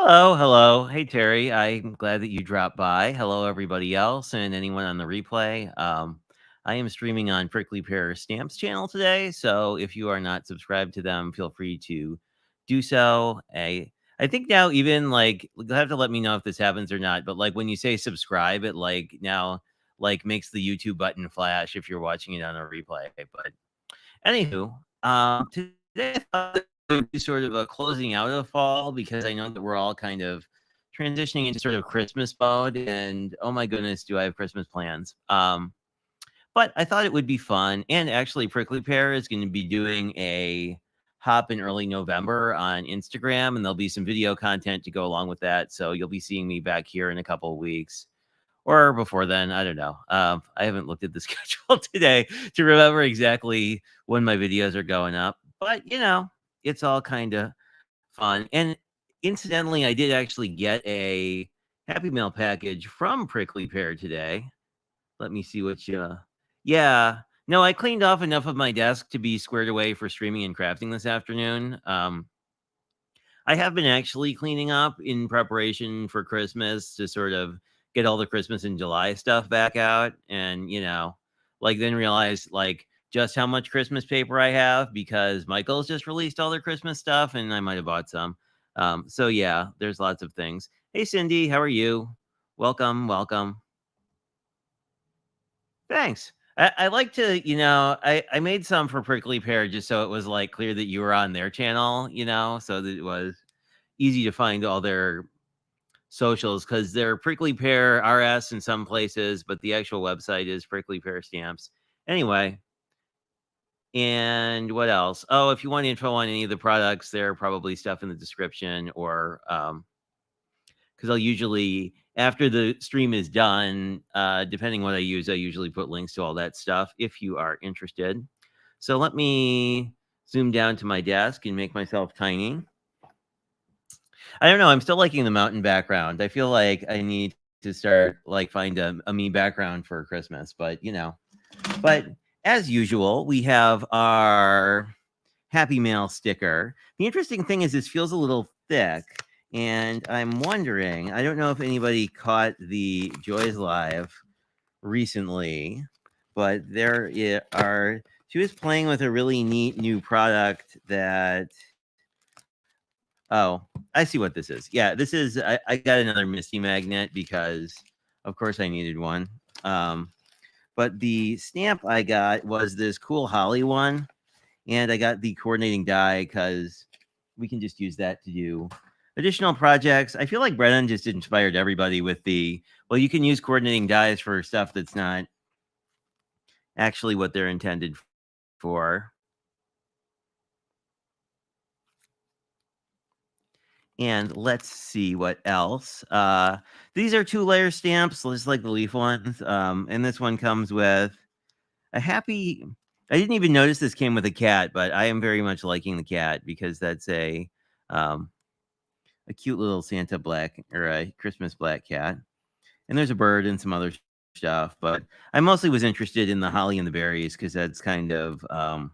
Hello, hello. Hey, Terry. I'm glad that you dropped by. Hello, everybody else, and anyone on the replay. I am streaming on Prickly Pear Stamps channel today, so if you are not subscribed to them, feel free to do so. I think now even like you'll have to let me know if this happens or not. But like when you say subscribe, it like now like makes the YouTube button flash if you're watching it on a replay. But anywho, today I thought it would be sort of a closing out of fall because I know that we're all kind of transitioning into sort of Christmas mode, and oh my goodness, do I have Christmas plans? But I thought it would be fun, and actually, Prickly Pear is going to be doing a hop in early November on Instagram, and there'll be some video content to go along with that. So you'll be seeing me back here in a couple of weeks or before then. I don't know. I haven't looked at the schedule today to remember exactly when my videos are going up, but it's all kind of fun. And incidentally, I did actually get a Happy Mail package from Prickly Pear today. let me see what you. Yeah. No, I cleaned off enough of my desk to be squared away for streaming and crafting this afternoon. I have been actually cleaning up in preparation for Christmas to sort of get all the Christmas and July stuff back out, and like then realize like just how much Christmas paper I have because Michael's just released all their Christmas stuff, and I might have bought some. So yeah, there's lots of things. Hey Cindy, how are you? Welcome, welcome. Thanks. I like to, I made some for Prickly Pear just so it was like clear that you were on their channel, so that it was easy to find all their socials because they're Prickly Pear RS in some places, but the actual website is Prickly Pear Stamps. Anyway, and what else? Oh, if you want info on any of the products, there are probably stuff in the description or because I'll usually after the stream is done, depending what I use, I usually put links to all that stuff if you are interested. So let me zoom down to my desk and make myself tiny. I don't know. I'm still liking the mountain background. I feel like I need to start like find a me background for Christmas, but but as usual, we have our Happy Mail sticker. The interesting thing is this feels a little thick, and I'm wondering, I don't know if anybody caught the Joys Live recently, but she was playing with a really neat new product that oh, I see what this is. Yeah, this is I got another Misty magnet because of course I needed one. But the stamp I got was this cool holly one, and I got the coordinating die because we can just use that to do additional projects. I feel like Brennan just inspired everybody with well, you can use coordinating dies for stuff that's not actually what they're intended for. And let's see what else. These are 2-layer stamps, just like the leaf ones. And this one comes with a happy. I didn't even notice this came with a cat, but I am very much liking the cat because that's a cute little Santa black or a Christmas black cat. And there's a bird and some other stuff, but I mostly was interested in the holly and the berries because that's kind of I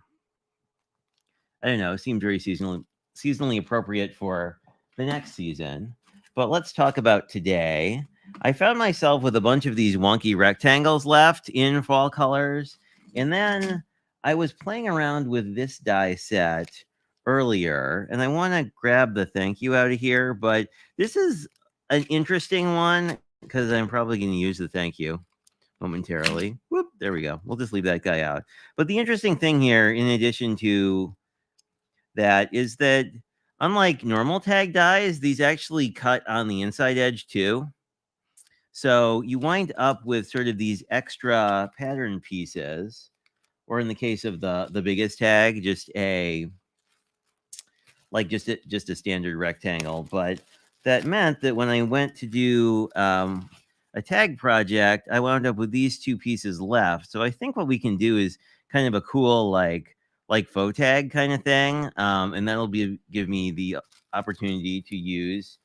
don't know, it seemed very seasonally appropriate for the next season. But let's talk about today. I found myself with a bunch of these wonky rectangles left in fall colors. And then I was playing around with this die set earlier, and I want to grab the thank you out of here. But this is an interesting one because I'm probably going to use the thank you momentarily. Whoop, there we go. We'll just leave that guy out. But the interesting thing here, in addition to that is that unlike normal tag dies, these actually cut on the inside edge too. So you wind up with sort of these extra pattern pieces, or in the case of the biggest tag, just a standard rectangle. But that meant that when I went to do a tag project, I wound up with these two pieces left. So I think what we can do is kind of a cool like faux tag kind of thing, and that'll give me the opportunity to use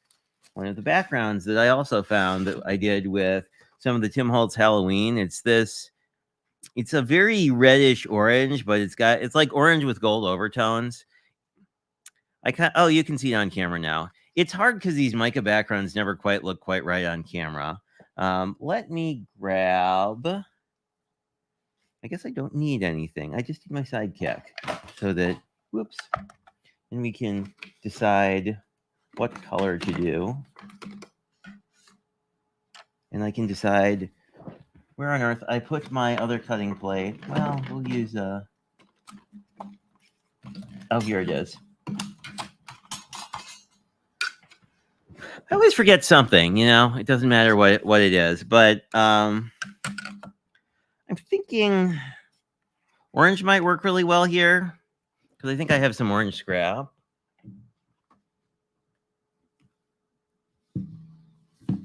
one of the backgrounds that I also found that I did with some of the Tim Holtz Halloween. It's a very reddish orange, but it's like orange with gold overtones. You can see it on camera now. It's hard because these mica backgrounds never quite look quite right on camera. Let me grab. I guess I don't need anything. I just need my sidekick so that, whoops, and we can decide what color to do. And I can decide where on earth I put my other cutting plate. Well, we'll use oh, here it is. I always forget something, it doesn't matter what it is, but I'm thinking orange might work really well here because I think I have some orange scrap.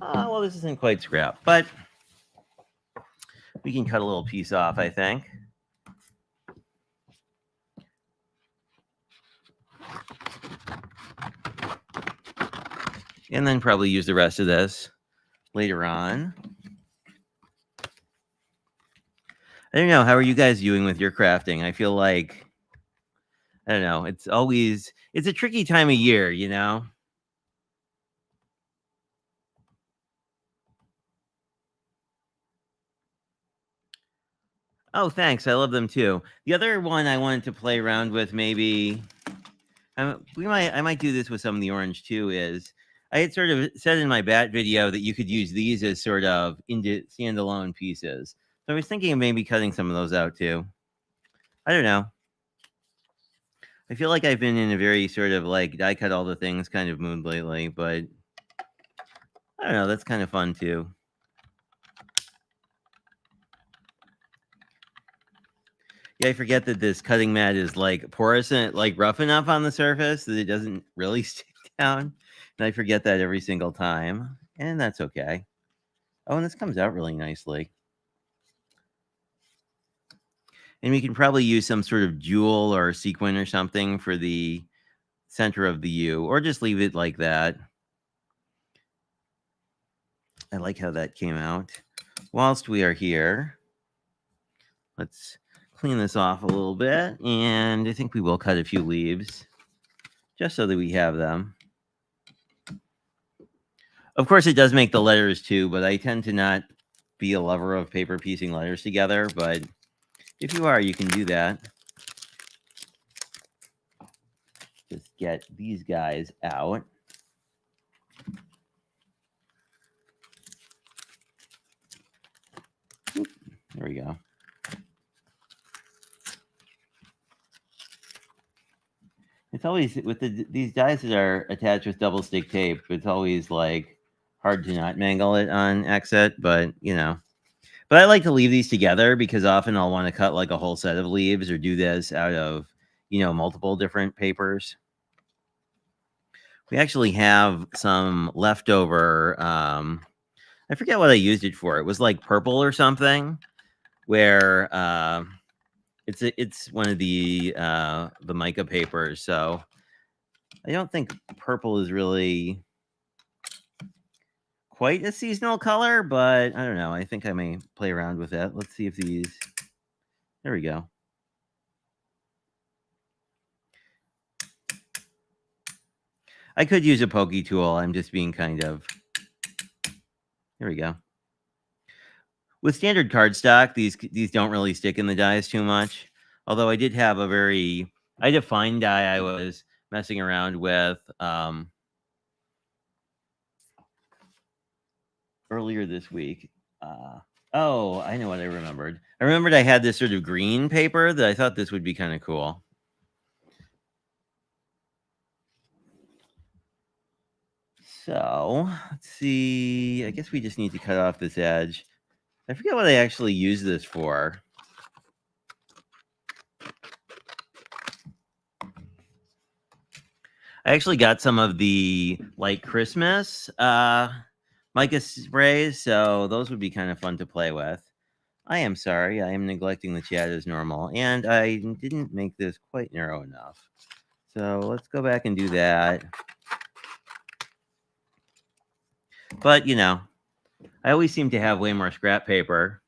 Well, this isn't quite scrap, but we can cut a little piece off, I think. And then probably use the rest of this later on. I don't know. How are you guys doing with your crafting? I feel like, I don't know. It's a tricky time of year, you know? Oh, thanks. I love them too. The other one I wanted to play around with, maybe I might do this with some of the orange too. Is I had sort of said in my bat video that you could use these as sort of standalone pieces. So I was thinking of maybe cutting some of those out too. I don't know. I feel like I've been in a very sort of like die cut all the things kind of mood lately, but I don't know. That's kind of fun too. Yeah, I forget that this cutting mat is like porous and like rough enough on the surface that it doesn't really stick down. And I forget that every single time. And that's okay. Oh, and this comes out really nicely. And we can probably use some sort of jewel or sequin or something for the center of the U, or just leave it like that. I like how that came out. Whilst we are here, let's clean this off a little bit. And I think we will cut a few leaves just so that we have them. Of course, it does make the letters too, but I tend to not be a lover of paper piecing letters together. But if you are, you can do that. Just get these guys out. Oop, there we go. It's always with these dies that are attached with double stick tape. It's always like hard to not mangle it on exit, but you know. But I like to leave these together because often I'll want to cut like a whole set of leaves or do this out of, multiple different papers. We actually have some leftover. I forget what I used it for. It was like purple or something, where it's one of the mica papers. So I don't think purple is really quite a seasonal color, but I don't know. I think I may play around with it. Let's see if these. There we go. I could use a pokey tool. I'm just being kind of. There we go. With standard cardstock, these don't really stick in the dies too much. Although I did have I had a fine die I was messing around with earlier this week. Oh, I know what I remembered. I remembered I had this sort of green paper that I thought this would be kind of cool. So let's see. I guess we just need to cut off this edge. I forget what I actually use this for. I actually got some of the like Christmas mica sprays, so those would be kind of fun to play with. I am sorry, I am neglecting the chat as normal, and I didn't make this quite narrow enough. So let's go back and do that. But, I always seem to have way more scrap paper.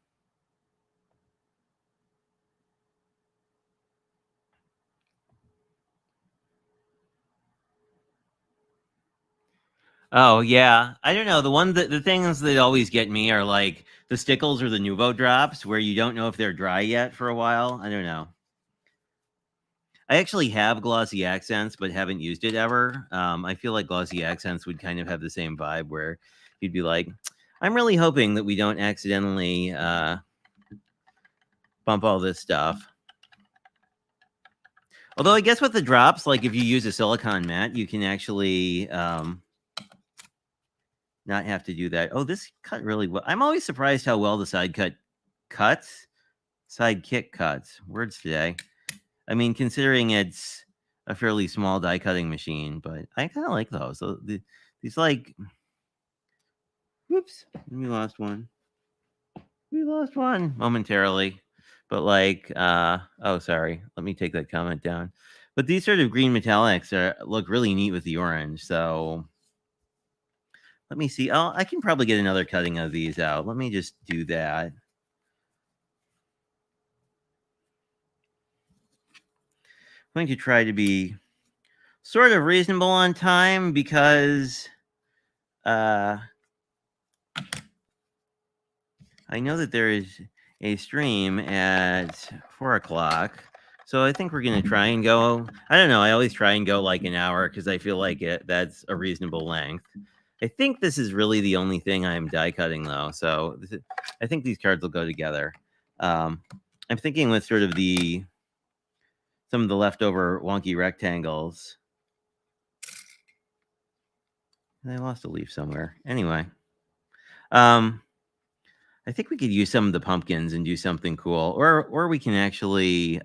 Oh, yeah. I don't know. The things that always get me are like the stickles or the Nuvo drops where you don't know if they're dry yet for a while. I don't know. I actually have glossy accents, but haven't used it ever. I feel like glossy accents would kind of have the same vibe where you'd be like, I'm really hoping that we don't accidentally bump all this stuff. Although I guess with the drops, like if you use a silicone mat, you can actually not have to do that. Oh, this cut really well. I'm always surprised how well the side cut cuts. Sidekick cuts. Words today. I mean, considering it's a fairly small die cutting machine, but I kind of like those. So these like, whoops, we lost one. We lost one momentarily, but like, oh, sorry. Let me take that comment down. But these sort of green metallics look really neat with the orange. So let me see. Oh, I can probably get another cutting of these out. Let me just do that. going to try to be sort of reasonable on time because I know that there is a stream at 4 o'clock. So I think we're going to try and go. I don't know. I always try and go like an hour because I feel like that's a reasonable length. I think this is really the only thing I'm die cutting though. So I think these cards will go together. I'm thinking with sort of some of the leftover wonky rectangles. I lost a leaf somewhere. Anyway, I think we could use some of the pumpkins and do something cool, or we can actually.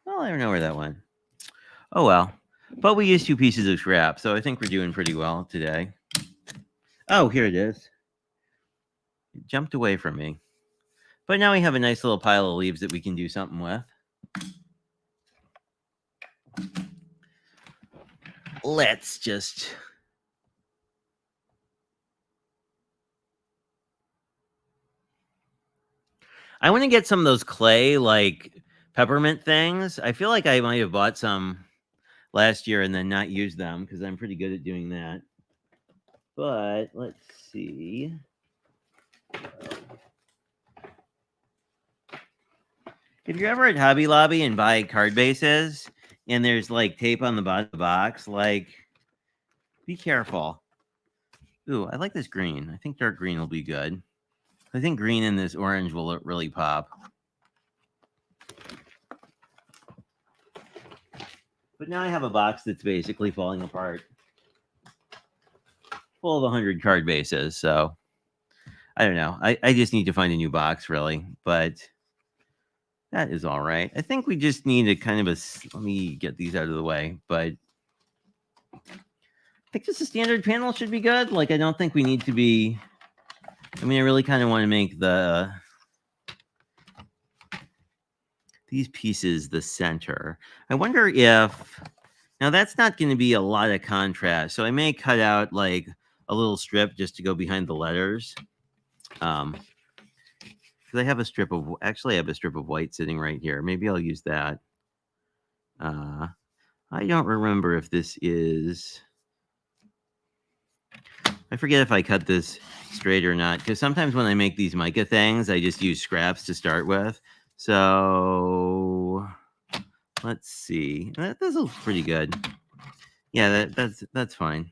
Well, I don't know where that went. Oh well, but we used 2 pieces of scrap, so I think we're doing pretty well today. Oh, here it is. It jumped away from me, but now we have a nice little pile of leaves that we can do something with. Let's just. I want to get some of those clay like peppermint things. I feel like I might have bought some last year and then not used them because I'm pretty good at doing that. But let's see. If you're ever at Hobby Lobby and buy card bases and there's like tape on the bottom of the box, like be careful. Ooh, I like this green. I think dark green will be good. I think green and this orange will really pop. But now I have a box that's basically falling apart. Full of 100 card bases, so I don't know. I just need to find a new box, really. But that is all right. I think we just need a kind of let me get these out of the way. But I think just a standard panel should be good. Like, I don't think we need to be. I mean, I really kind of want to make these pieces the center. I wonder if. Now, that's not going to be a lot of contrast. So I may cut out like a little strip just to go behind the letters. Because I have a strip of. Actually, I have a strip of white sitting right here. Maybe I'll use that. I don't remember if this is. I forget if I cut this straight or not, because sometimes when I make these mica things, I just use scraps to start with. So let's see. This looks pretty good. Yeah, that's fine.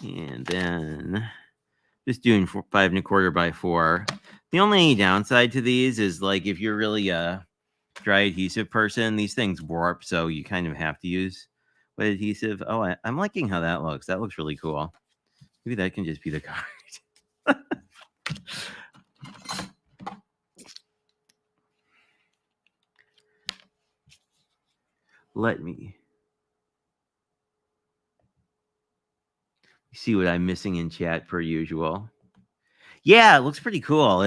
And then just doing 5¼ by 4. The only downside to these is like if you're really a dry adhesive person, these things warp, so you kind of have to use wet adhesive. Oh, I'm liking how that looks. That looks really cool. Maybe that can just be the card. Let me see what I'm missing in chat per usual. Yeah, it looks pretty cool.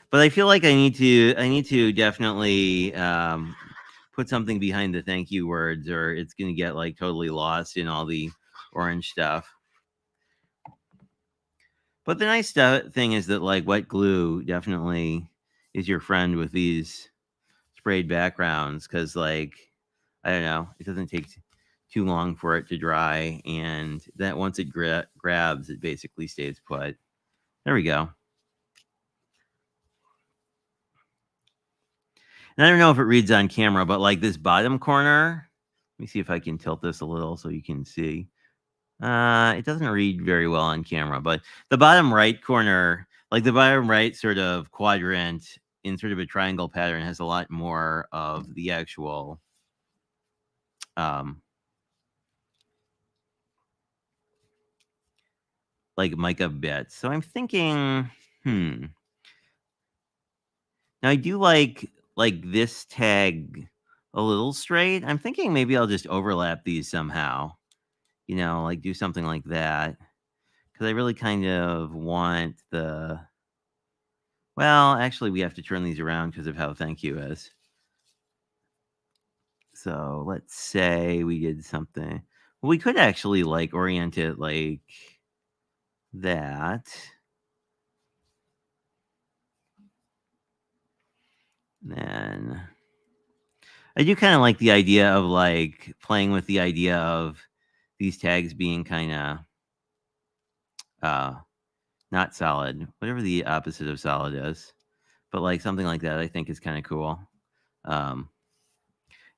But I feel like I need to definitely put something behind the thank you words, or it's gonna get like totally lost in all the orange stuff. But the nice thing is that like wet glue definitely is your friend with these sprayed backgrounds because like I don't know, it doesn't take too long for it to dry, and that once it grabs, it basically stays put. There we go. And I don't know if it reads on camera, but like this bottom corner, let me see if I can tilt this a little so you can see. It doesn't read very well on camera, but the bottom right corner, like the bottom right sort of quadrant in sort of a triangle pattern, has a lot more of the actual like mica bits. So I'm thinking, now I do like this tag a little straight. I'm thinking maybe I'll just overlap these somehow. Like do something like that. Because I really kind of want the. Well, actually, we have to turn these around because of how thank you is. So let's say we did something. Well, we could actually like orient it like that. Then I do kinda like the idea of, like, playing with the idea of these tags being kinda, uh, not solid, whatever the opposite of solid is, but, like, something like that I think is kinda cool. Um,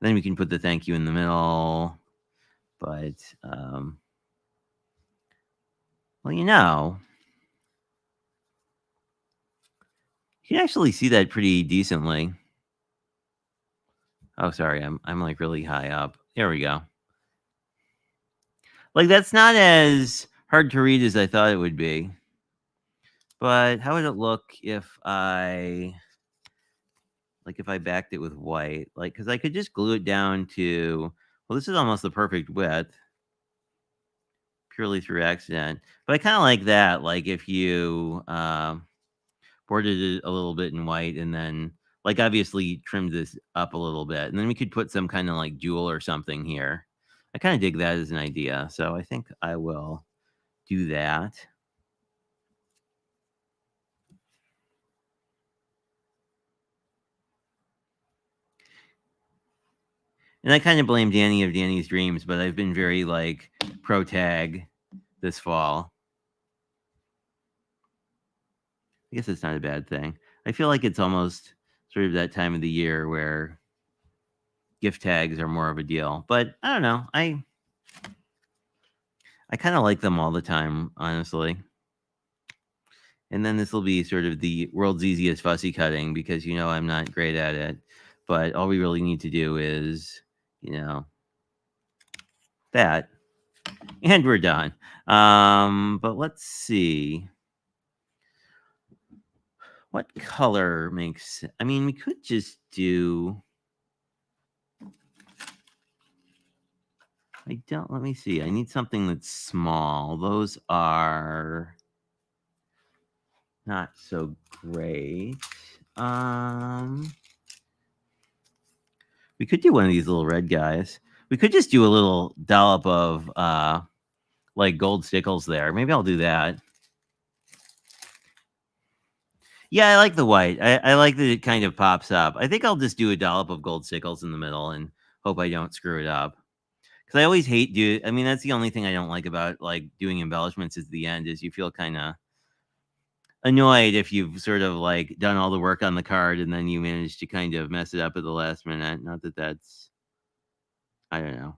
then we can put the thank you in the middle, but, well, you can actually see that pretty decently. Oh, sorry, I'm, like, really high up. There we go. Like, that's not as hard to read as I thought it would be, but how would it look if if I backed it with white? Like, because I could just glue it down to well, this is almost the perfect width, purely through accident, but I kinda like that, like, if you, bordered it a little bit in white and then, like, obviously trimmed this up a little bit, and then we could put some kinda, like, jewel or something here. I kinda dig that as an idea, so I think I will do that. And I kinda blame Danny of Danny's Dreams, but I've been very, like, pro tag this fall. I guess it's not a bad thing. I feel like it's almost sort of that time of the year where gift tags are more of a deal, but I don't know. I kinda like them all the time, honestly. And then this will be sort of the world's easiest fussy cutting because I'm not great at it. But all we really need to do is, you know, that, and we're done. But let's see. What color makes I mean, we could just do I don't let me see. I need something that's small. Those are not so great. Um, we could do one of these little red guys. We could just do a little dollop of like gold stickles there. Maybe I'll do that. Yeah, I like the white. I like that it kind of pops up. I think I'll just do a dollop of gold stickles in the middle and hope I don't screw it up. Because I always hate do. I mean, that's the only thing I don't like about like doing embellishments. Is the end is you feel kind of annoyed if you've sort of like done all the work on the card and then you manage to kind of mess it up at the last minute. Not that that's I don't know.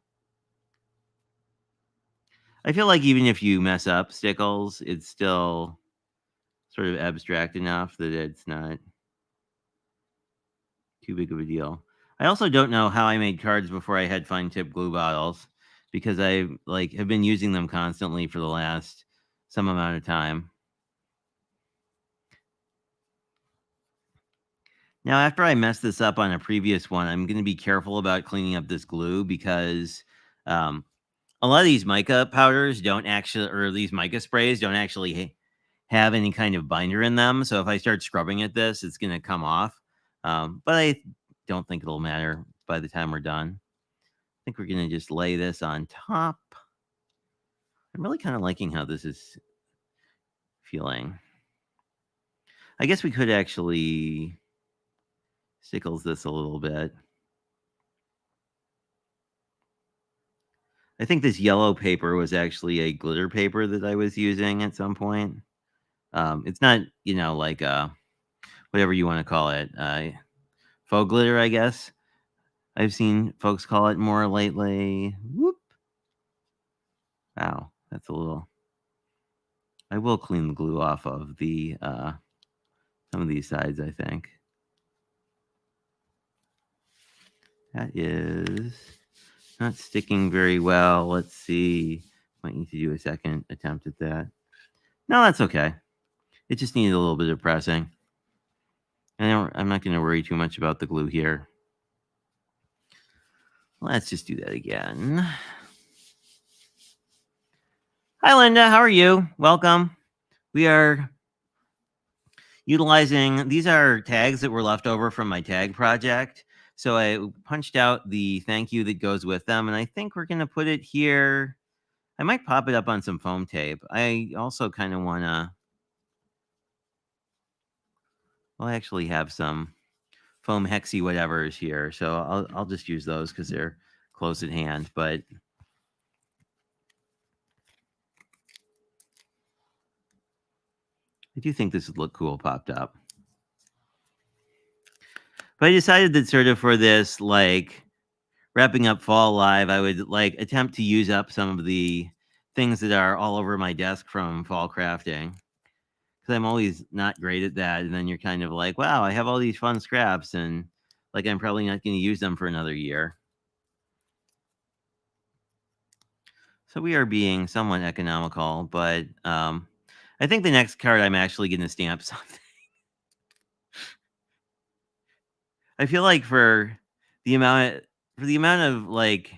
I feel like even if you mess up stickles, it's still sort of abstract enough that it's not too big of a deal. I also don't know how I made cards before I had fine tip glue bottles because I like have been using them constantly for the last some amount of time. Now, after I messed this up on a previous one, I'm going to be careful about cleaning up this glue because um, a lot of these mica powders don't actually, or these mica sprays don't actually have any kind of binder in them. So if I start scrubbing at this, it's going to come off. But I don't think it'll matter by the time we're done. I think we're going to just lay this on top. I'm really kind of liking how this is feeling. I guess we could actually stickles this a little bit. I think this yellow paper was actually a glitter paper that I was using at some point. It's not, like whatever you want to call it, faux glitter, I guess. I've seen folks call it more lately. Whoop! Wow, that's a little. I will clean the glue off of the some of these sides. I think that is not sticking very well. Let's see. Might need to do a second attempt at that. No, that's okay. It just needed a little bit of pressing. I'm not going to worry too much about the glue here. Let's just do that again. Hi, Linda. How are you? Welcome. We are utilizing these are tags that were left over from my tag project. So I punched out the thank you that goes with them, and I think we're going to put it here. I might pop it up on some foam tape. I also kind of want to. Well, I actually have some foam hexy whatever's here. So I'll just use those because they're close at hand. But I do think this would look cool popped up. But I decided that sort of for this, like, wrapping up fall live, I would like attempt to use up some of the things that are all over my desk from fall crafting. Because I'm always not great at that. And then you're kind of like, wow, I have all these fun scraps and like I'm probably not going to use them for another year. So we are being somewhat economical, but I think the next card I'm actually going to stamp something. I feel like for the amount of like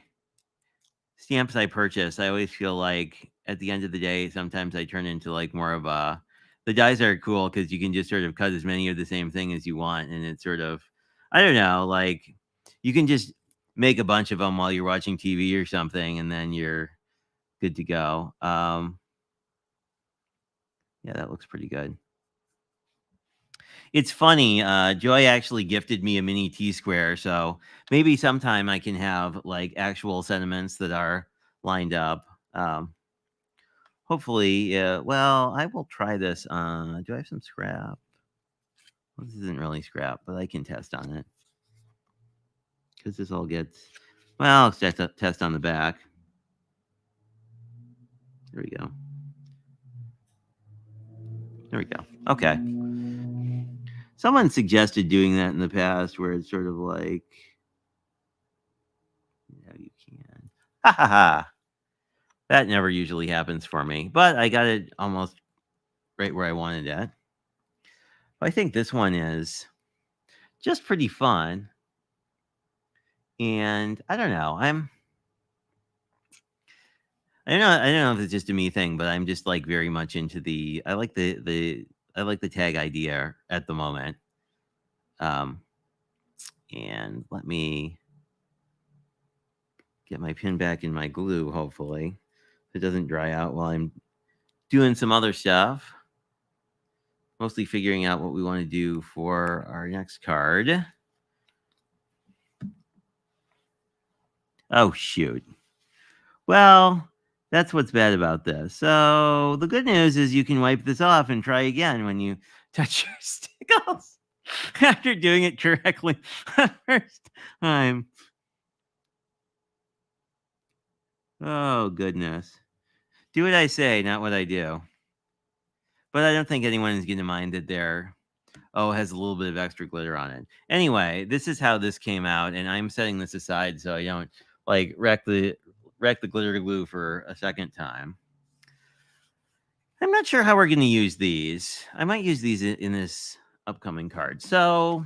stamps I purchase, I always feel like at the end of the day, sometimes I turn into like more of a. The dies are cool because you can just sort of cut as many of the same thing as you want, and it's sort of, I don't know, like you can just make a bunch of them while you're watching TV or something, and then you're good to go. Yeah, that looks pretty good. It's funny. Joy actually gifted me a mini T square, so maybe sometime I can have like actual sentiments that are lined up. Hopefully, well, I will try this. Do I have some scrap? Well, this isn't really scrap, but I can test on it because this all gets. Well, let's test on the back. There we go. There we go. Okay. Someone suggested doing that in the past, where it's sort of like, yeah, you can. Ha ha ha. That never usually happens for me, but I got it almost right where I wanted it. I think this one is just pretty fun. And I don't know. I don't know if it's just a me thing, but I'm just like very much into I like I like the tag idea at the moment. Um and let me get my pin back in my glue, hopefully. It doesn't dry out while I'm doing some other stuff. Mostly figuring out what we want to do for our next card. Oh shoot. Well, that's what's bad about this. So the good news is you can wipe this off and try again when you touch your stickles after doing it correctly the first time. Oh goodness. Do what I say, not what I do. But I don't think anyone is going to mind that it has a little bit of extra glitter on it. Anyway, this is how this came out, and I'm setting this aside so I don't like wreck the glitter glue for a second time. I'm not sure how we're going to use these. I might use these in this upcoming card. So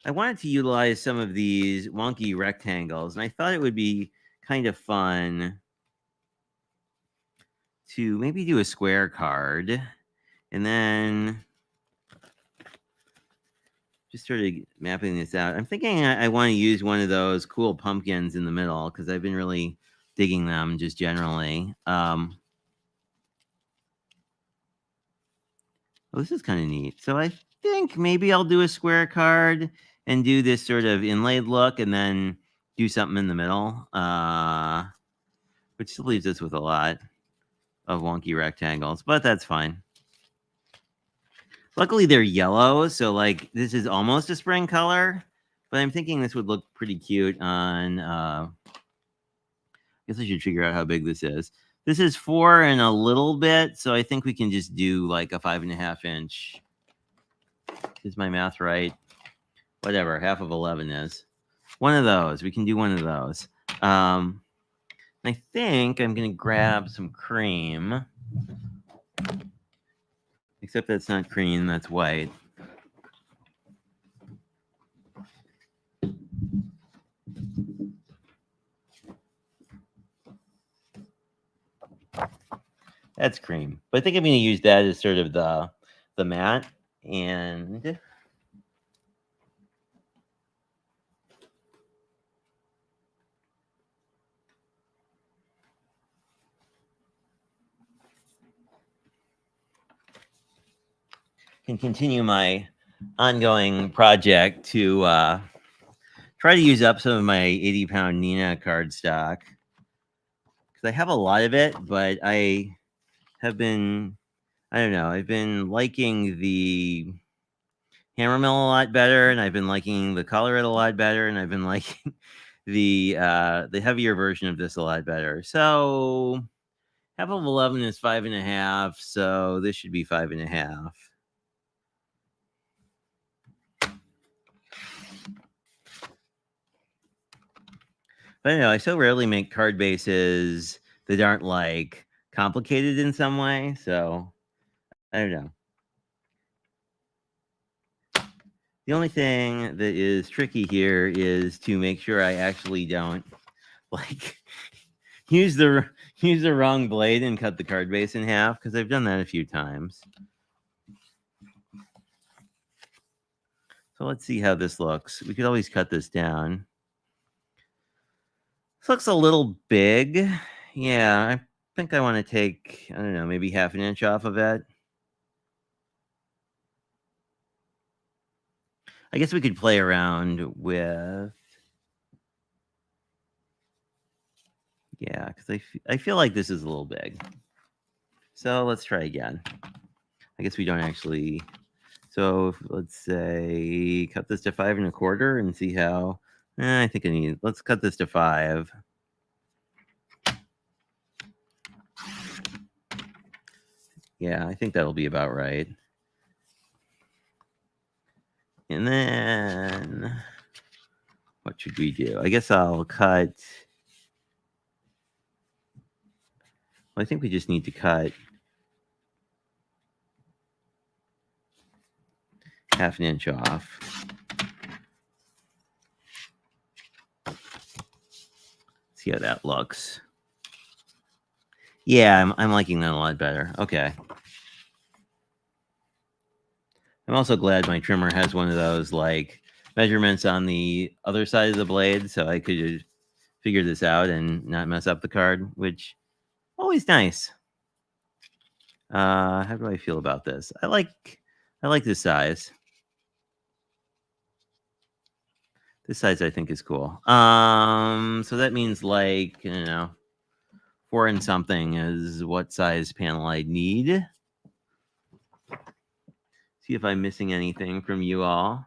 I wanted to utilize some of these wonky rectangles, and I thought it would be kind of fun to maybe do a square card, and then just sort of mapping this out. I'm thinking I want to use one of those cool pumpkins in the middle because I've been really digging them just generally. Oh, this is kind of neat. So I think maybe I'll do a square card and do this sort of inlaid look and then do something in the middle, which still leaves us with a lot of wonky rectangles, but that's fine. Luckily, they're yellow, so like this is almost a spring color, but I'm thinking this would look pretty cute on. I guess I should figure out how big this is. This is 4 and a little bit, so I think we can just do like a 5.5 inch. Is my math right? Whatever, half of 11 is. One of those. We can do one of those. I think I'm going to grab some cream. Except that's not cream, that's white. That's cream. But I think I'm going to use that as sort of the mat. And can continue my ongoing project to try to use up some of my 80-pound Nina cardstock because I have a lot of it, but I don't know, I've been liking the hammer mill a lot better, and I've been liking the color it a lot better, and I've been liking the heavier version of this a lot better. So half of 11 is 5.5, so this should be 5.5. But I know I so rarely make card bases that aren't like complicated in some way, so I don't know. The only thing that is tricky here is to make sure I actually don't like use the wrong blade and cut the card base in half, because I've done that a few times. So let's see how this looks. We could always cut this down. This looks a little big. Yeah, I think I want to take, I don't know, maybe half an inch off of it. I guess we could play around with, yeah, because I feel like this is a little big. So let's try again. I guess we don't actually, so let's say cut this to 5 1/4 and see how, I think let's cut this to 5. Yeah, I think that'll be about right. And then what should we do? I guess I'll cut. Well, I think we just need to cut half an inch off. See how that looks. Yeah, I'm liking that a lot better. Okay. I'm also glad my trimmer has one of those like measurements on the other side of the blade, so I could figure this out and not mess up the card, which always nice. How do I feel about this? I like this size. This size I think is cool. So that means like, 4 and something is what size panel I need. See if I'm missing anything from you all.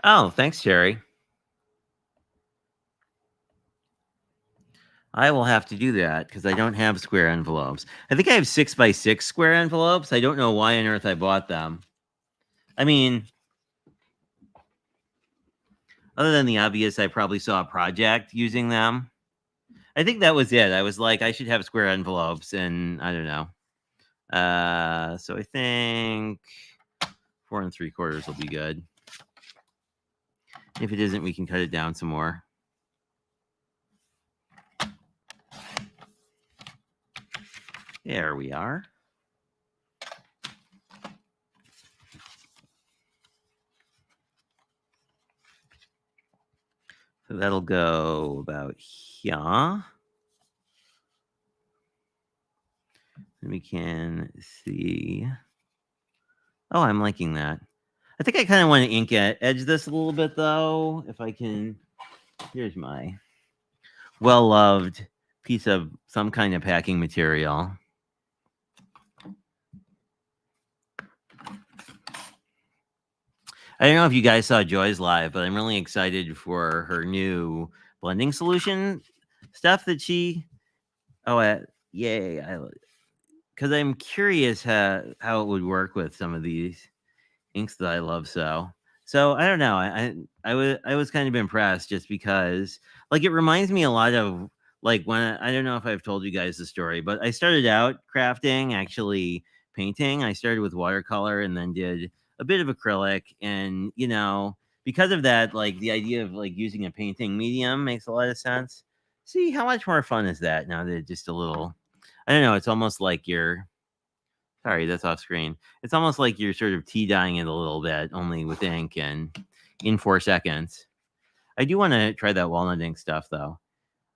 Oh, thanks, Terry. I will have to do that because I don't have square envelopes. I think I have 6x6 square envelopes. I don't know why on earth I bought them. I mean, other than the obvious, I probably saw a project using them. I think that was it. I was like, I should have square envelopes, and I don't know. So I think 4 3/4 will be good. If it isn't, we can cut it down some more. There we are. So that'll go about here. And we can see. Oh, I'm liking that. I think I kind of want to ink edge this a little bit, though. If I can. Here's my well-loved piece of some kind of packing material. I don't know if you guys saw Joy's live, but I'm really excited for her new blending solution stuff that she. Oh, yay! Because I'm curious how it would work with some of these inks that I love so. So I don't know. I was kind of impressed just because like it reminds me a lot of like when I don't know if I've told you guys the story, but I started out crafting, actually painting. I started with watercolor and then did a bit of acrylic, and because of that, like the idea of like using a painting medium makes a lot of sense. See how much more fun is that now that just a little. I don't know. It's almost like you're. Sorry, that's off screen. It's almost like you're sort of tea dyeing it a little bit, only with ink and in 4 seconds. I do want to try that walnut ink stuff, though.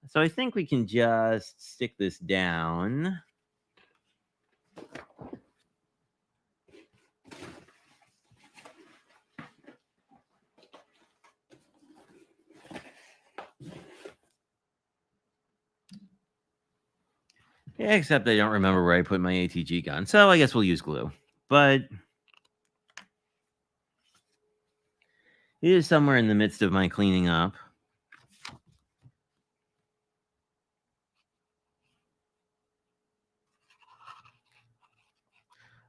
So I think we can just stick this down. Yeah, except I don't remember where I put my ATG gun, so I guess we'll use glue. But it is somewhere in the midst of my cleaning up.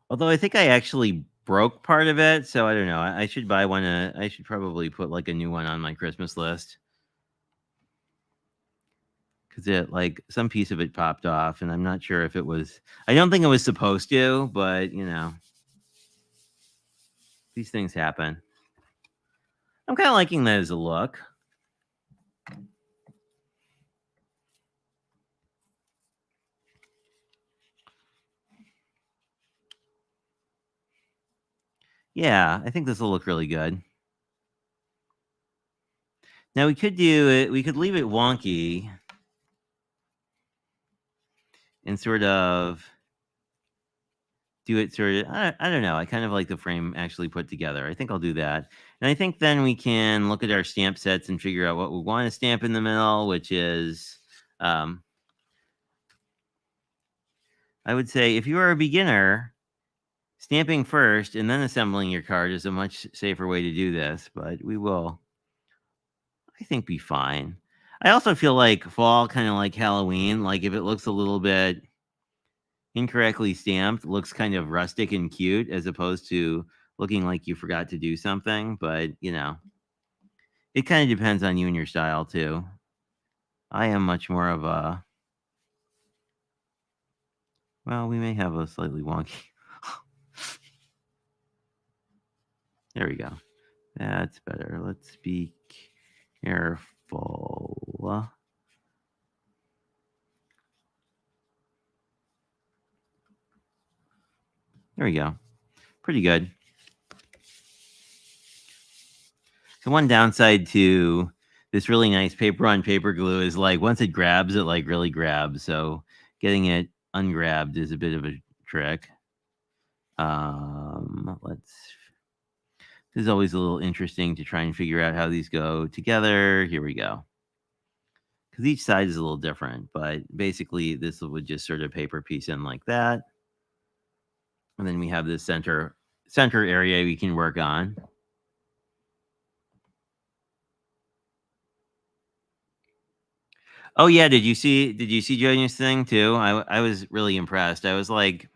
Although I think I actually broke part of it, so I don't know. I should buy one. I should probably put like a new one on my Christmas list because it like some piece of it popped off, and I'm not sure if it was. I don't think it was supposed to, but these things happen. I'm kind of liking that as a look. Yeah, I think this will look really good. Now we could do it. We could leave it wonky and sort of do it sort of. I don't know. I kind of like the frame actually put together. I think I'll do that, and I think then we can look at our stamp sets and figure out what we want to stamp in the middle, which is. I would say if you are a beginner, stamping first and then assembling your card is a much safer way to do this, but we will, I think, be fine. I also feel like fall, kind of like Halloween, like if it looks a little bit incorrectly stamped, looks kind of rustic and cute as opposed to looking like you forgot to do something. But, it kind of depends on you and your style too. I am much more of a, well, we may have a slightly wonky. There we go. That's better. Let's be careful. There we go. Pretty good. The one downside to this really nice paper on paper glue is like once it grabs, it like really grabs. So getting it ungrabbed is a bit of a trick. Let's. This is always a little interesting to try and figure out how these go together. Here we go. Because each side is a little different, but basically this would just sort of paper piece in like that. And then we have this center area we can work on. Oh yeah, did you see Jonia's thing too? I was really impressed. I was like,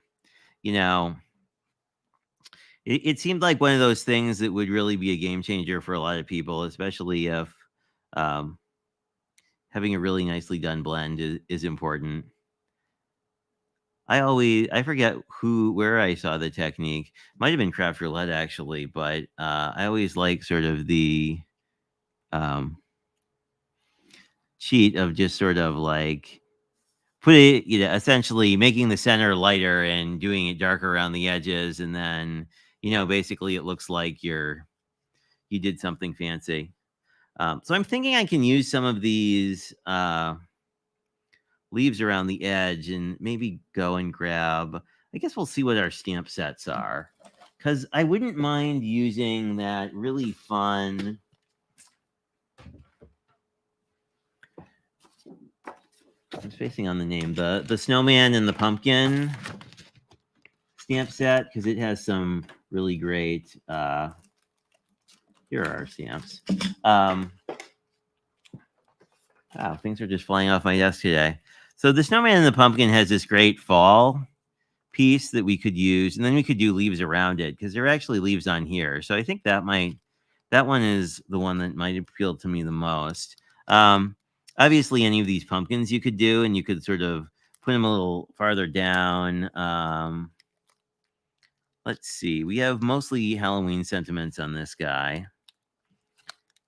you know, it seemed like one of those things that would really be a game changer for a lot of people, especially if um, having a really nicely done blend is important. I forget where I saw the technique. Might have been Craft Roulette actually, but I always like sort of the um, cheat of just sort of like put it, essentially making the center lighter and doing it darker around the edges, and then basically it looks like you did something fancy. So I'm thinking I can use some of these leaves around the edge and maybe go and grab. I guess we'll see what our stamp sets are, because I wouldn't mind using that really fun. I'm spacing on the name. The snowman and the pumpkin stamp set, because it has some really great. Here are our stamps. Wow, things are just flying off my desk today. So the snowman and the pumpkin has this great fall piece that we could use, and then we could do leaves around it because there are actually leaves on here. So I think that one is the one that might appeal to me the most. Obviously, any of these pumpkins you could do, and you could sort of put them a little farther down. Let's see. We have mostly Halloween sentiments on this guy.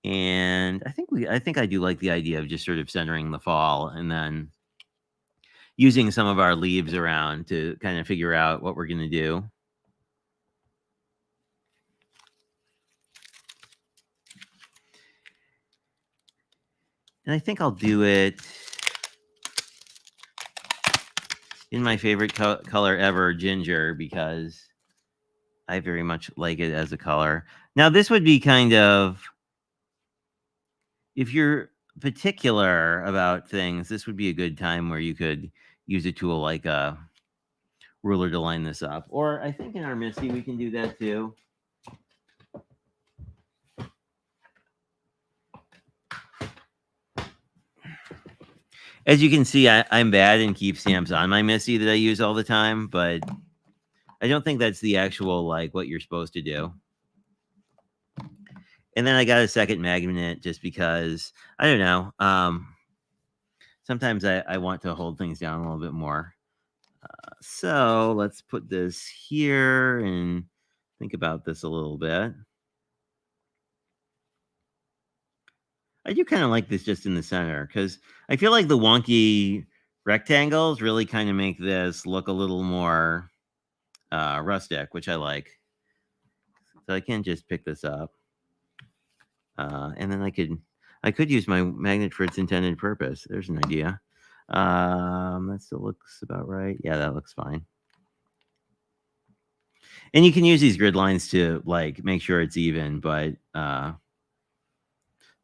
And I think I do like the idea of just sort of centering the fall and then using some of our leaves around to kind of figure out what we're going to do. And I think I'll do it in my favorite color ever, ginger, because I very much like it as a color. Now, this would be kind of, if you're particular about things, this would be a good time where you could use a tool like a ruler to line this up. Or I think in our Misty we can do that too. As you can see, I'm bad and keep stamps on my Misty that I use all the time, but I don't think that's the actual, like, what you're supposed to do. And then I got a second magnet just because, I don't know, sometimes I want to hold things down a little bit more. So let's put this here and think about this a little bit. I do kind of like this just in the center because I feel like the wonky rectangles really kind of make this look a little more rustic, which I like. So I can just pick this up. And then I could use my magnet for its intended purpose. There's an idea. That still looks about right. Yeah, that looks fine. And you can use these grid lines to like make sure it's even, but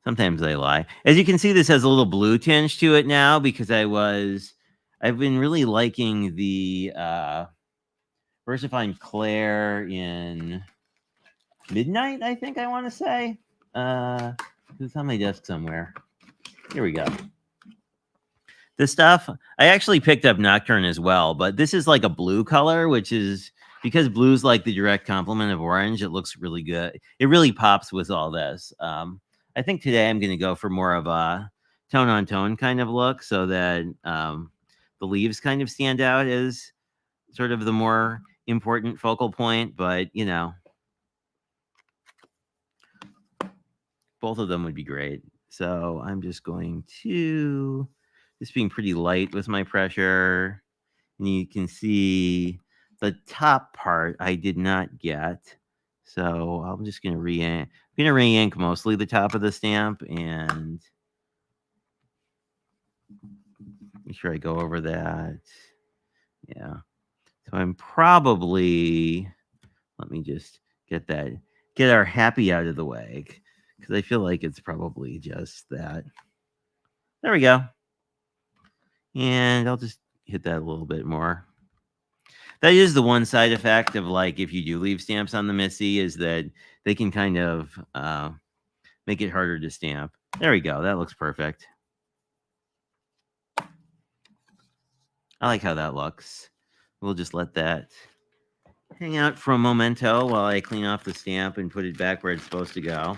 sometimes they lie. As you can see, this has a little blue tinge to it now because I've been really liking the VersaFine Claire in Midnight, I think I want to say. It's on my desk somewhere. Here we go. This stuff, I actually picked up Nocturne as well, but this is like a blue color, which is because blue's like the direct complement of orange. It looks really good. It really pops with all this. I think today I'm going to go for more of a tone on tone kind of look so that the leaves kind of stand out as sort of the more important focal point, but you know, both of them would be great. So I'm just going to being pretty light with my pressure. And you can see the top part I did not get. So I'm just going to re-ink. I'm going to re-ink mostly the top of the stamp and make sure I go over that. Yeah. So I'm probably, let me just get our happy out of the way because I feel like it's probably just that. There we go. And I'll just hit that a little bit more. That is the one side effect of like if you do leave stamps on the Missy is that they can kind of make it harder to stamp. There we go. That looks perfect. I like how that looks. We'll just let that hang out for a momento while I clean off the stamp and put it back where it's supposed to go.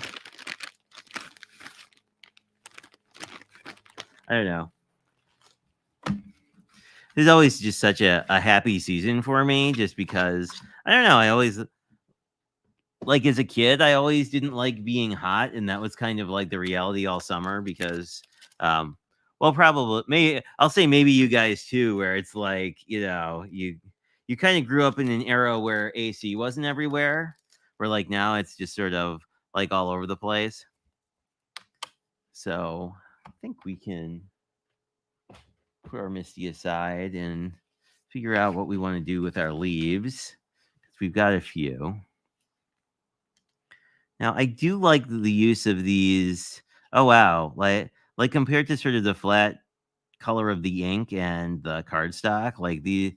I don't know. There's always just such a happy season for me just because, I don't know, I always, like as a kid, I always didn't like being hot. And that was kind of like the reality all summer because, well, probably, maybe, I'll say maybe you guys too, where it's like, you know, you kind of grew up in an era where AC wasn't everywhere, where like now it's just sort of like all over the place. So I think we can put our Misty aside and figure out what we want to do with our leaves. We've got a few. Now, I do like the use of these. Oh, wow. Like compared to sort of the flat color of the ink and the cardstock, like these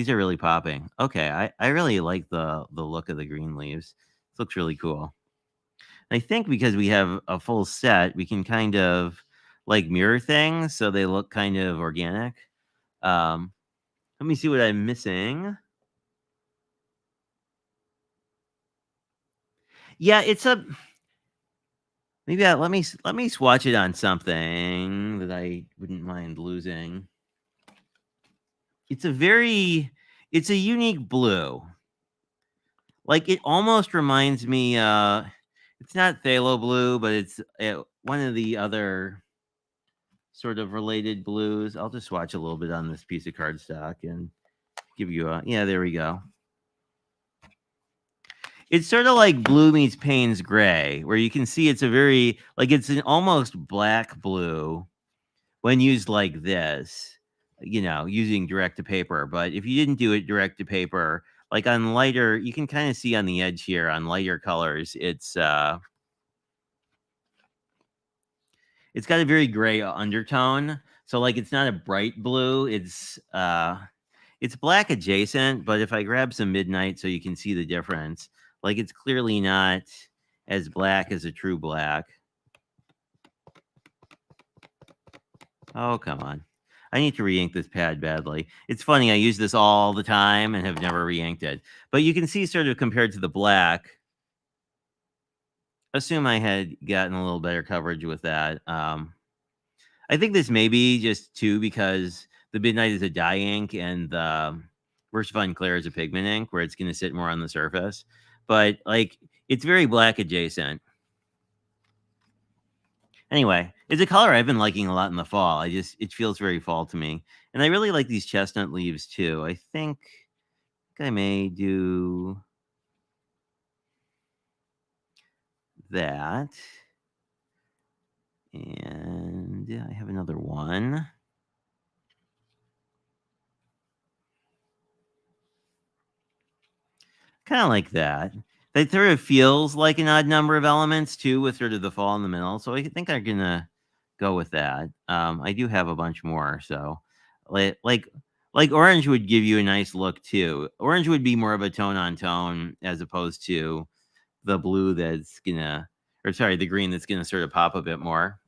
are really popping. Okay, I really like the look of the green leaves. This looks really cool. And I think because we have a full set, we can kind of like mirror things so they look kind of organic. Let me see what I'm missing. Yeah, it's a maybe let me swatch it on something that I wouldn't mind losing. It's a unique blue. Like it almost reminds me it's not phthalo blue, but it's one of the other sort of related blues. I'll just swatch a little bit on this piece of cardstock and give you a yeah, there we go. It's sort of like blue meets Payne's gray, where you can see it's a very like it's an almost black blue when used like this, you know, using direct to paper. But if you didn't do it direct to paper, like on lighter, you can kind of see on the edge here on lighter colors, it's got a very gray undertone. So like it's not a bright blue, it's black adjacent, but if I grab some midnight so you can see the difference, like it's clearly not as black as a true black. Oh, come on. I need to re-ink this pad badly. It's funny, I use this all the time and have never re-inked it. But you can see sort of compared to the black, assume I had gotten a little better coverage with that. I think this may be just too because the Midnight is a dye ink and the Worst Fun Clear is a pigment ink where it's going to sit more on the surface. But like, it's very black adjacent. Anyway, it's a color I've been liking a lot in the fall. It feels very fall to me. And I really like these chestnut leaves too. I think I may do that. And yeah, I have another one. Kind of like that. That sort of feels like an odd number of elements too, with sort of the fall in the middle. So I think I'm gonna go with that. I do have a bunch more, so like orange would give you a nice look too. Orange would be more of a tone on tone as opposed to the blue that's gonna, or sorry, the green that's gonna sort of pop a bit more.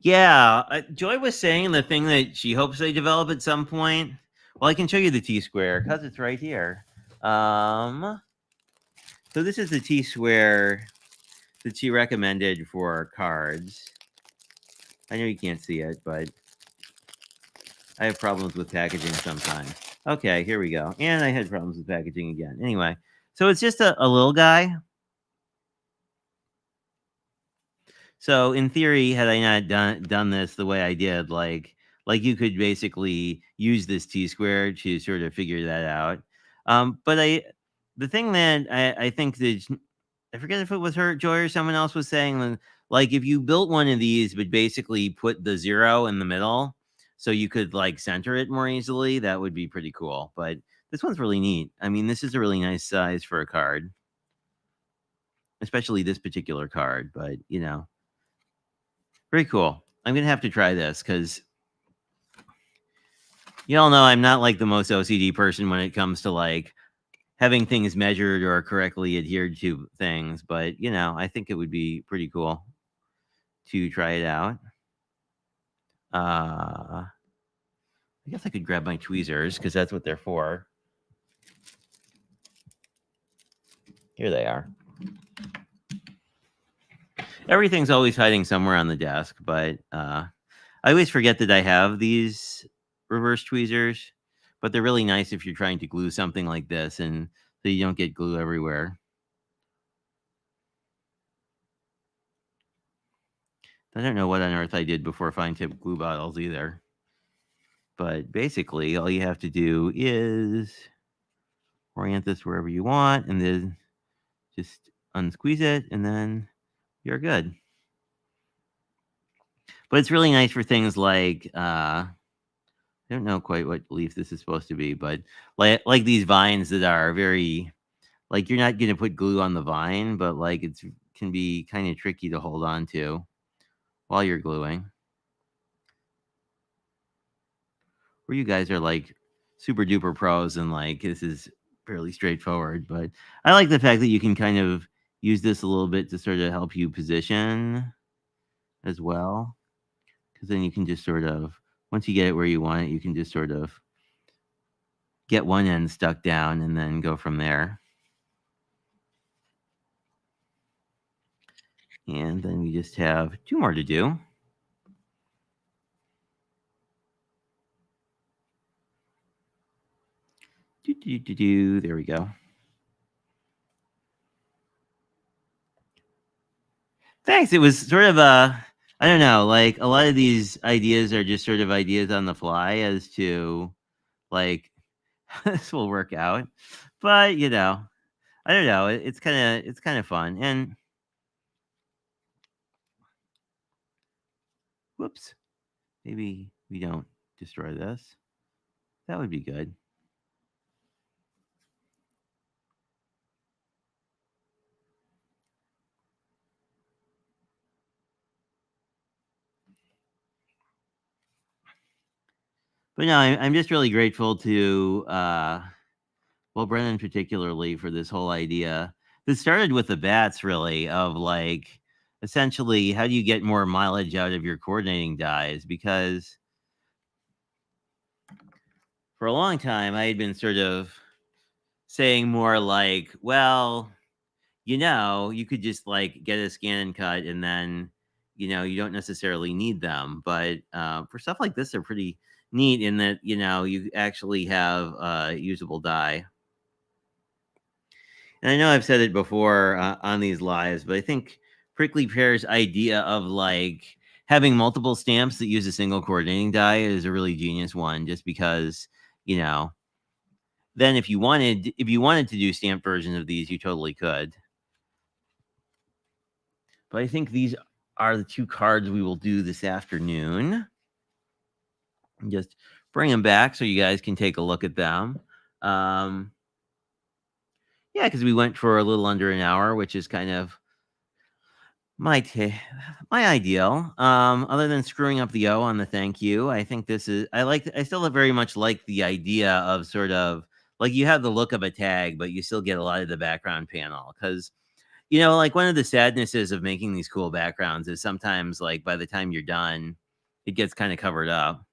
Yeah, Joy was saying the thing that she hopes they develop at some point. Well, I can show you the T square because it's right here. So this is the T square that she recommended for cards. I know you can't see it, but I have problems with packaging sometimes. Okay, here we go. And I had problems with packaging again. Anyway, so it's just a little guy. So in theory, had I not done this the way I did, like you could basically use this T square to sort of figure that out. But the thing that I think that I forget if it was her, Joy, or someone else was saying that, like if you built one of these, but basically put the 0 in the middle, so you could like center it more easily, that would be pretty cool. But this one's really neat. I mean, this is a really nice size for a card, especially this particular card. But you know, very cool. I'm gonna have to try this because you all know I'm not like the most OCD person when it comes to like having things measured or correctly adhered to things. But you know, I think it would be pretty cool to try it out. I guess I could grab my tweezers because that's what they're for. Here they are. Everything's always hiding somewhere on the desk, but I always forget that I have these reverse tweezers. But they're really nice if you're trying to glue something like this, and so you don't get glue everywhere. I don't know what on earth I did before fine tip glue bottles either. But basically, all you have to do is orient this wherever you want, and then just unsqueeze it, and then you're good. But it's really nice for things like I don't know quite what leaf this is supposed to be, but like these vines that are very like you're not gonna put glue on the vine, but like it's can be kind of tricky to hold on to while you're gluing. Where you guys are like super duper pros and like this is fairly straightforward, but I like the fact that you can kind of use this a little bit to sort of help you position as well. Because then you can just sort of once you get it where you want it, you can just sort of get one end stuck down and then go from there. And then we just have 2 more to do. There we go. Thanks. It was sort of I don't know, like a lot of these ideas are just sort of ideas on the fly as to like this will work out. But you know, I don't know. It's kind of fun. And whoops, maybe we don't destroy this. That would be good. But no, I'm just really grateful to, well, Brennan particularly for this whole idea. This started with the bats, really, of like essentially how do you get more mileage out of your coordinating dies? Because for a long time, I had been sort of saying more like, well, you could just like get a scan and cut and then, you don't necessarily need them. But for stuff like this, they're pretty neat in that, you actually have a usable die. And I know I've said it before on these lives, but I think Prickly Pear's idea of like having multiple stamps that use a single coordinating die is a really genius one, just because, you know, then if you wanted to do stamp versions of these, you totally could. But I think these are the two cards we will do this afternoon. Just bring them back so you guys can take a look at them. Yeah, because we went for a little under an hour, which is kind of my ideal. Other than screwing up the O on the thank you, I think this is I still very much like the idea of sort of like you have the look of a tag, but you still get a lot of the background panel. Because like one of the sadnesses of making these cool backgrounds is sometimes like by the time you're done, it gets kind of covered up.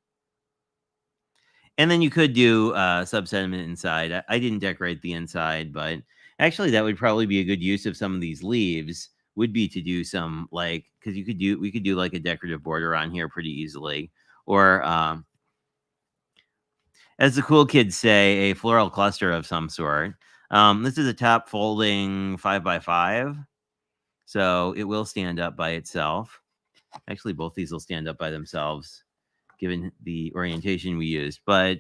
And then you could do sub sentiment inside. I didn't decorate the inside, but actually that would probably be a good use of some of these leaves. Would be to do some like because we could do like a decorative border on here pretty easily, or as the cool kids say, a floral cluster of some sort. This is a top folding 5x5, so it will stand up by itself. Actually, both these will stand up by themselves, given the orientation we used. But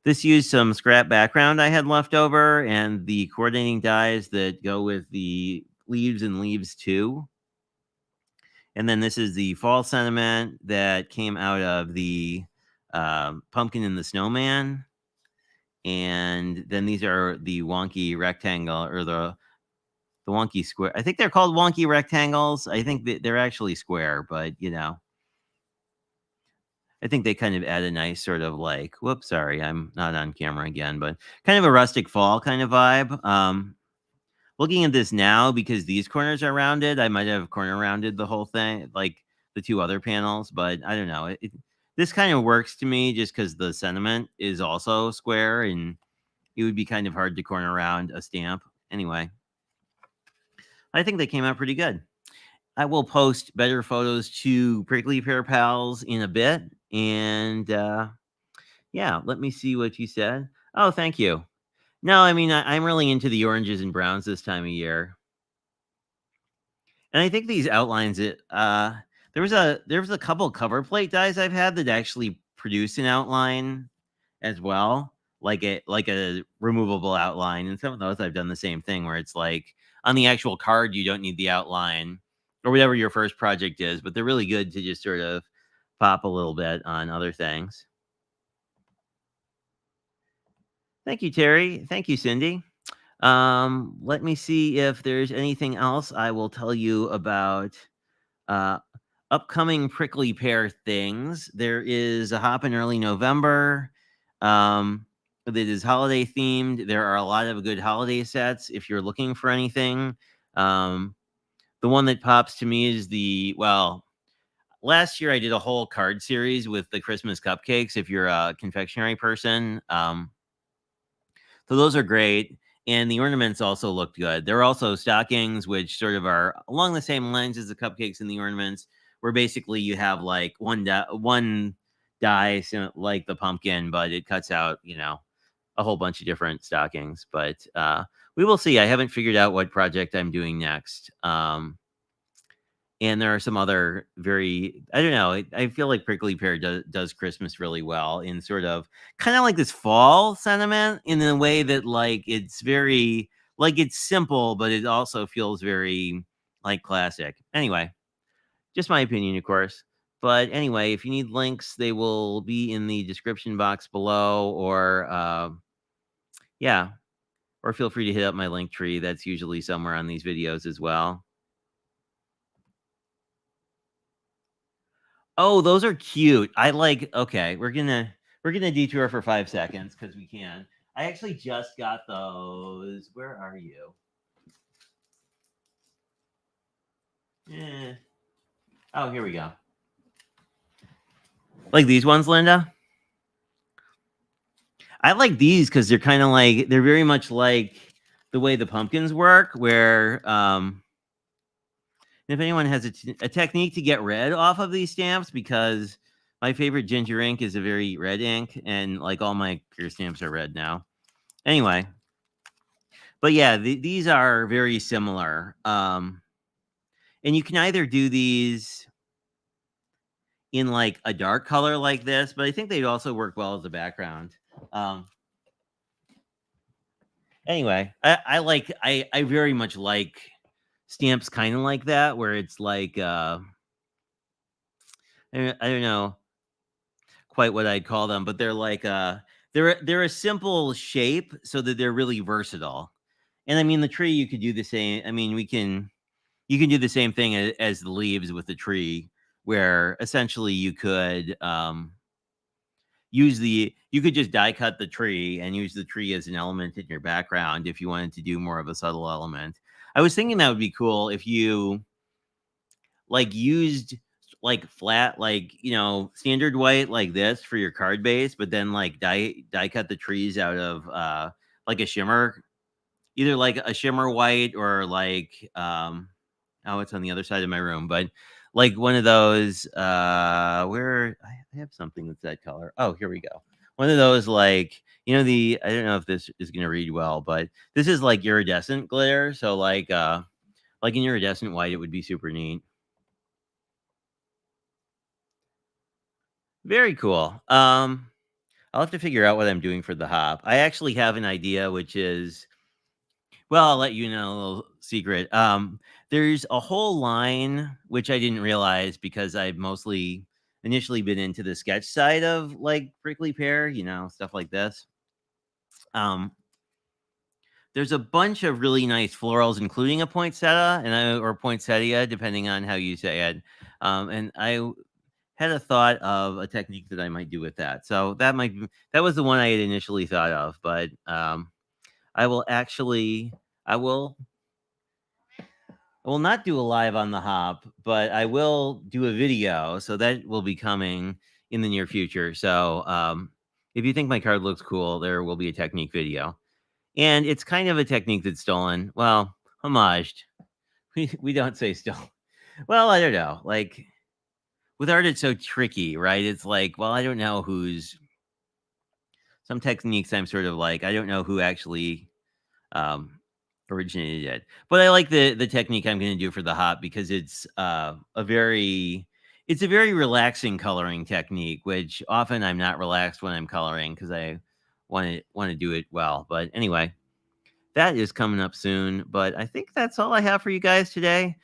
this used some scrap background I had left over and the coordinating dies that go with the leaves and leaves too. And then this is the fall sentiment that came out of the pumpkin and the snowman. And then these are the wonky rectangle or the wonky square. I think they're called wonky rectangles. I think that they're actually square, but I think they kind of add a nice sort of like, whoops, sorry, I'm not on camera again, but kind of a rustic fall kind of vibe. Looking at this now, because these corners are rounded, I might have corner rounded the whole thing, like the two other panels, but I don't know. This kind of works to me just because the sentiment is also square and it would be kind of hard to corner around a stamp. Anyway, I think they came out pretty good. I will post better photos to Prickly Pear Pals in a bit. And yeah, let me see what you said. Oh, thank you. No, I mean, I'm really into the oranges and browns this time of year. And I think these outlines there was a couple cover plate dies I've had that actually produce an outline as well, like a removable outline. And some of those I've done the same thing where it's like on the actual card you don't need the outline or whatever your first project is, but they're really good to just sort of pop a little bit on other things. Thank you, Terry. Thank you, Cindy. Let me see if there's anything else I will tell you about uh, upcoming prickly pear things. There is a hop in early November that is holiday themed. There are a lot of good holiday sets if you're looking for anything. The one that pops to me is last year I did a whole card series with the Christmas cupcakes if you're a confectionery person. So those are great. And the ornaments also looked good. There are also stockings, which sort of are along the same lines as the cupcakes and the ornaments, where basically you have like one die, like the pumpkin, but it cuts out, a whole bunch of different stockings. But we will see. I haven't figured out what project I'm doing next. And there are some other I don't know. I feel like Prickly Pear does Christmas really well in sort of kind of like this fall sentiment in a way that like it's very like it's simple, but it also feels very like classic. Anyway, just my opinion, of course. But anyway, if you need links, they will be in the description box below, or yeah, or feel free to hit up my link tree. That's usually somewhere on these videos as well. Oh, those are cute. I like okay, we're gonna detour for 5 seconds because we can. I actually just got those. Where are you? Eh. Oh, here we go. Like these ones, Linda? I like these because they're kind of like they're very much like the way the pumpkins work, where if anyone has a technique to get red off of these stamps, because my favorite ginger ink is a very red ink, and like all my clear stamps are red now. Anyway, but yeah, these are very similar. And you can either do these in like a dark color like this, but I think they'd also work well as a background. Um, anyway, I very much like stamps kind of like that, where it's like I don't know quite what I'd call them, but they're like they're a simple shape so that they're really versatile. And I mean the tree you could do the same. I mean you can do the same thing as the leaves with the tree, where essentially you could you could just die cut the tree and use the tree as an element in your background if you wanted to do more of a subtle element. I was thinking that would be cool if you like used like flat like standard white like this for your card base, but then like die cut the trees out of like a shimmer, either like a shimmer white or like oh, it's on the other side of my room, but like one of those where I have something that's that color. Oh, here we go. One of those like I don't know if this is going to read well, but this is like iridescent glitter, so like an iridescent white, it would be super neat. Very cool. I'll have to figure out what I'm doing for the hop. I actually have an idea, which is, well, I'll let you know a little secret. There's a whole line which I didn't realize because I've mostly initially been into the sketch side of like prickly pear, stuff like this. Um, there's a bunch of really nice florals, including a poinsettia or poinsettia, depending on how you say it. And I had a thought of a technique that I might do with that. So that was the one I had initially thought of, but I will actually I will not do a live on the hop, but I will do a video. So that will be coming in the near future. So if you think my card looks cool, there will be a technique video. And it's kind of a technique that's stolen. Well, homaged. We don't say stolen. Well, I don't know. Like with art, it's so tricky, right? It's like, well, I don't know who's some techniques. I'm sort of like, I don't know who actually um, originated it. But I like the technique I'm going to do for the hop because it's a very relaxing coloring technique, which often I'm not relaxed when I'm coloring because I want to do it well. But anyway, that is coming up soon. But I think that's all I have for you guys today.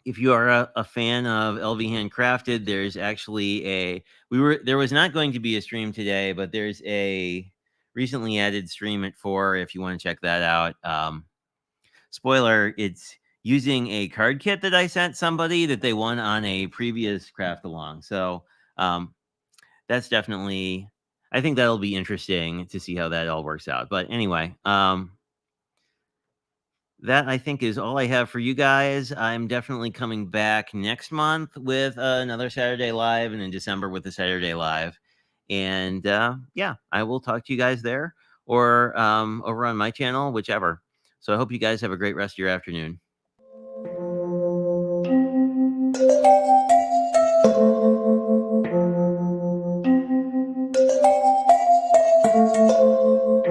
If you are a fan of LV Handcrafted, there's actually there was not going to be a stream today, but there's a recently added stream at 4 if you want to check that out. Spoiler, it's using a card kit that I sent somebody that they won on a previous craft along. So that's definitely, I think that'll be interesting to see how that all works out. But anyway, that I think is all I have for you guys. I'm definitely coming back next month with another Saturday Live, and in December with a Saturday Live. And yeah, I will talk to you guys there or over on my channel, whichever. So I hope you guys have a great rest of your afternoon.